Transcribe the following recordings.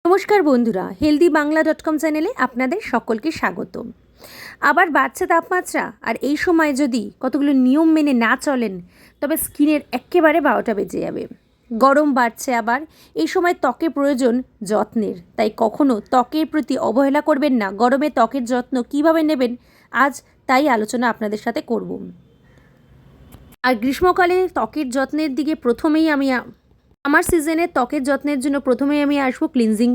নমস্কার বন্ধুরা, healthyBangla.com চ্যানেলে আপনাদের সকলকে স্বাগত। আবার বাড়ছে তাপমাত্রা, আর এই সময় যদি কতগুলো নিয়ম মেনে না চলেন তবে স্কিনের একেবারে 12টা বেজে যাবে। গরম বাড়ছে, আবার এই সময় ত্বকের প্রয়োজন যত্নের, তাই কখনো ত্বকের প্রতি অবহেলা করবেন না। গরমে ত্বকের যত্ন কিভাবে নেবেন আজ তাই আলোচনা আপনাদের সাথে করব। আর গ্রীষ্মকালে ত্বকের যত্নের দিকে আমার সিজনে ত্বকের যত্নের জন্য প্রথমেই আমি আসবো ক্লিনজিং।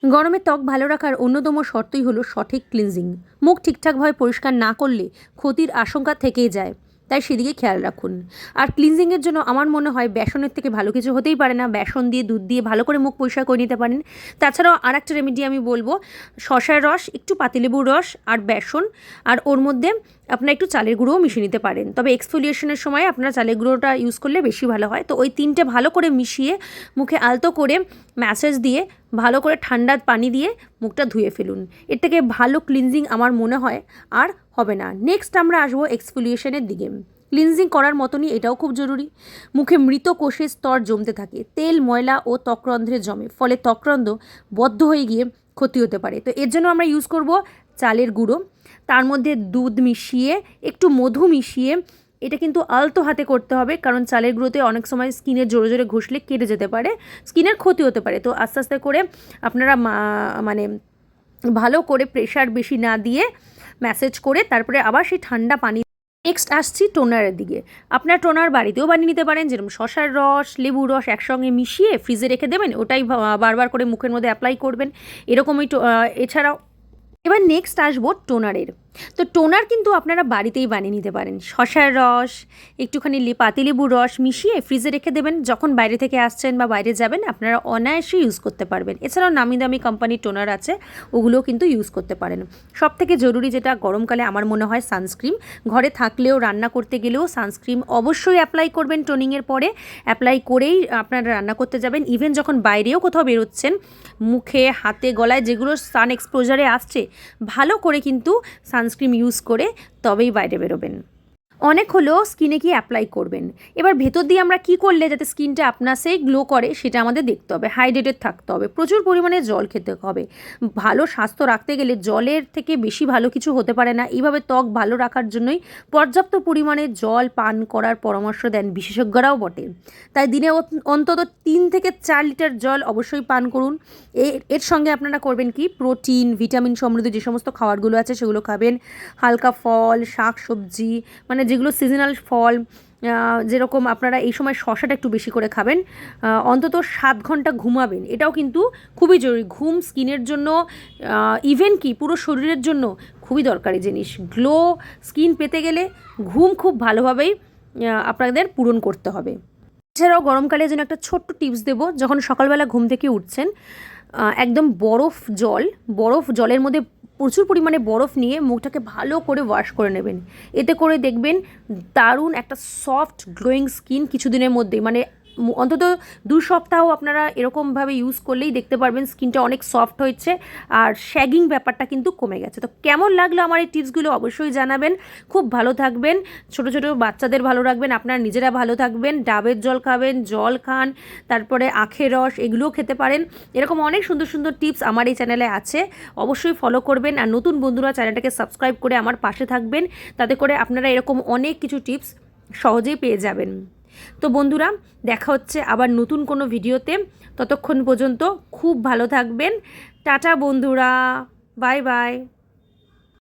গরমে ত্বক ভালো রাখার অন্যতম শর্তই হলো সঠিক ক্লিনজিং। মুখ ঠিকঠাকভাবে পরিষ্কার না করলে ক্ষতির আশঙ্কা থেকেই যায়, তাই সেদিকে খেয়াল রাখুন। আর ক্লিনজিংয়ের জন্য আমার মনে হয় বেসনের থেকে ভালো কিছু হতেই পারে না। বেসন দিয়ে, দুধ দিয়ে ভালো করে মুখ পরিষ্কার করে নিতে পারেন। তাছাড়াও আর একটা রেমেডি আমি বলবো, শসার রস, একটু পাতিলেবুর রস আর বেসন, আর ওর মধ্যে আপনারা একটু চালের গুঁড়োও মিশিয়ে নিতে পারেন। তবে এক্সফোলিয়েশনের সময় আপনারা চালের গুঁড়োটা ইউজ করলে বেশি ভালো হয়। তো ওই তিনটে ভালো করে মিশিয়ে মুখে আলতো করে ম্যাসাজ দিয়ে ভালো করে ঠান্ডা পানি দিয়ে মুখটা ধুয়ে ফেলুন। এর থেকে ভালো ক্লিনজিং আমার মনে হয় আর হবে না। নেক্সট আমরা আসবো এক্সফোলিয়েশনের দিকে। ক্লিনজিং করার মতনই এটাও খুব জরুরি। মুখে মৃত কোষের স্তর জমতে থাকে, তেল, ময়লা ও ত্বকরন্ধ্রে জমে, ফলে ত্বকরন্ধ্র বদ্ধ হয়ে গিয়ে ক্ষতি হতে পারে। তো এর জন্য আমরা ইউজ করব চালের গুঁড়ো, তার মধ্যে দুধ মিশিয়ে, একটু মধু মিশিয়ে। এটা কিন্তু আলতো হাতে করতে হবে, কারণ চালের গুঁড়োতে অনেক সময় স্কিনে জোরে জোরে ঘষলে কেটে যেতে পারে, স্কিনের ক্ষতি হতে পারে। তো আস্তে আস্তে করে আপনারা মানে ভালো করে প্রেশার বেশি না দিয়ে ম্যাসেজ করে তারপরে আবার সেই ঠান্ডা পানি। নেক্সট আসছি টোনারের দিকে। আপনার টোনার বাড়িতেও বানিয়ে নিতে পারেন, যেরকম শসার রস, লেবুর রস একসঙ্গে মিশিয়ে ফ্রিজে রেখে দেবেন, ওটাই বারবার করে মুখের মধ্যে অ্যাপ্লাই করবেন। এরকমই এছাড়াও এবার নেক্সট আসবো টোনারের। তো টোনার কিন্তু আপনারা বাড়িতেই বানিয়ে নিতে পারেন। শসার রস, একটুখানি পাতিলেবুর রস মিশিয়ে ফ্রিজে রেখে দেবেন। যখন বাইরে থেকে আসছেন বা বাইরে যাবেন আপনারা অনায়াসে ইউজ করতে পারবেন। এছাড়াও নামি দামি কোম্পানির টোনার আছে, ওগুলোও কিন্তু ইউজ করতে পারেন। সবথেকে জরুরি যেটা গরমকালে আমার মনে হয় সানস্ক্রিন। ঘরে থাকলেও, রান্না করতে গেলেও সানস্ক্রিন অবশ্যই অ্যাপ্লাই করবেন। টোনিংয়ের পরে অ্যাপ্লাই করেই আপনারা রান্না করতে যাবেন। ইভেন যখন বাইরেও কোথাও বেরোচ্ছেন, মুখে, হাতে, গলায় যেগুলো সান এক্সপোজারে আসছে, ভালো করে কিন্তু সানস্ক্রিন ইউজ করে তবেই বাইরে বেরোবেন। অনেক হলো স্কিনে কি অ্যাপ্লাই করবেন। এবার ভেতর দিয়ে আমরা কি করলে যাতে স্কিনটা আপনাসেই গ্লো করে সেটা আমাদের দেখতে হবে। হাইড্রেটেড থাকতে হবে, প্রচুর পরিমাণে জল খেতে হবে। ভালো স্বাস্থ্য রাখতে গেলে জলের থেকে বেশি ভালো কিছু হতে পারে না। এইভাবে ত্বক ভালো রাখার জন্যই পর্যাপ্ত পরিমাণে জল পান করার পরামর্শ দেন বিশেষজ্ঞরাও বটে। তাই দিনে অন্তত 3 থেকে 4 লিটার জল অবশ্যই পান করুন। এর সঙ্গে আপনারা করবেন কি, প্রোটিন, ভিটামিন সমৃদ্ধ যে সমস্ত খাবারগুলো আছে সেগুলো খাবেন। হালকা ফল, শাক সবজি, মানে যেগুলো সিজনাল ফল, যেরকম আপনারা এই সময় শসাটা একটু বেশি করে খাবেন। অন্তত 7 ঘন্টা ঘুমাবেন, এটাও কিন্তু খুবই জরুরি। ঘুম স্কিনের জন্য, ইভেন কি পুরো শরীরের জন্য খুবই দরকারি জিনিস। গ্লো স্কিন পেতে গেলে ঘুম খুব ভালোভাবেই আপনাদের পূরণ করতে হবে। এছাড়াও গরমকালের জন্য একটা ছোট্ট টিপস দেবো। যখন সকালবেলা ঘুম থেকে উঠছেন, একদম বরফ জলের মধ্যে প্রচুর পরিমাণে বরফ নিয়ে মুখটাকে ভালো করে ওয়াশ করে নেবেন। এতে করে দেখবেন দারুণ একটা সফট গ্লোয়িং স্কিন কিছুদিনের মধ্যেই, মানে অন্তত 2 সপ্তাহ আপনারা এরকমভাবে ইউজ করলেই দেখতে পারবেন স্কিনটা অনেক সফট হয়েছে আর শ্যাগিং ব্যাপারটা কিন্তু কমে গেছে। তো কেমন লাগলো আমার এই টিপসগুলো অবশ্যই জানাবেন। খুব ভালো থাকবেন, ছোটো ছোটো বাচ্চাদের ভালো রাখবেন, আপনারা নিজেরা ভালো থাকবেন। ডাবের জল খাবেন, জল খান, তারপরে আখের রস, এগুলোও খেতে পারেন। এরকম অনেক সুন্দর সুন্দর টিপস আমার এই চ্যানেলে আছে, অবশ্যই ফলো করবেন। আর নতুন বন্ধুরা চ্যানেলটাকে সাবস্ক্রাইব করে আমার পাশে থাকবেন, তাতে করে আপনারা এরকম অনেক কিছু টিপস সহজেই পেয়ে যাবেন। তো বন্ধুরা, দেখা হচ্ছে আবার নতুন কোনো ভিডিওতে। ততক্ষণ পর্যন্ত খুব ভালো থাকবেন। টাটা বন্ধুরা, বাই বাই।